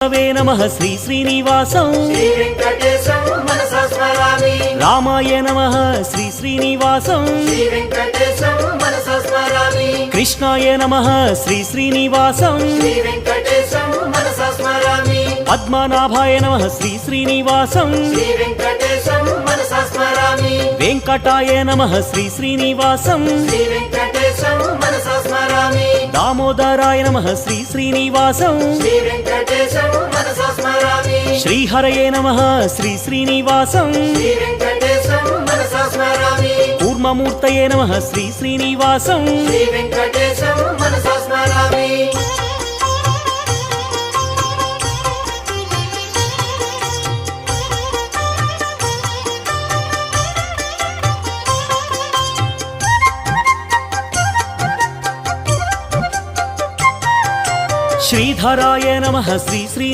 वे नमः श्री श्रीनिवासं श्री वेंकटेशं मनसा स्मरामि। रामाय नमः श्री श्रीनिवासं श्री वेंकटेशं मनसा स्मरामि। कृष्णाय नमः श्री श्रीनिवासं श्री वेंकटेशं मनसा स्मरामि। पद्मनाभाय नमः श्री श्रीनिवासं श्री वेंकटेशं मनसा स्मरामि। वेंकटाय नमः श्री श्रीनिवासं श्री वेंकटेशं मनसा स्मरामि। दामोदराय नमः श्री श्रीनिवासं श्री वेंकटेशं मनसा स्मरामि। श्रीहरये नमः श्री श्रीनिवासं श्री वेंकटेशं मनसा स्मरामि। कूर्ममूर्तये नमः श्री श्रीनिवासं श्री वेंकटेशं मनसा स्मरामि। श्रीधराय नमः श्री श्री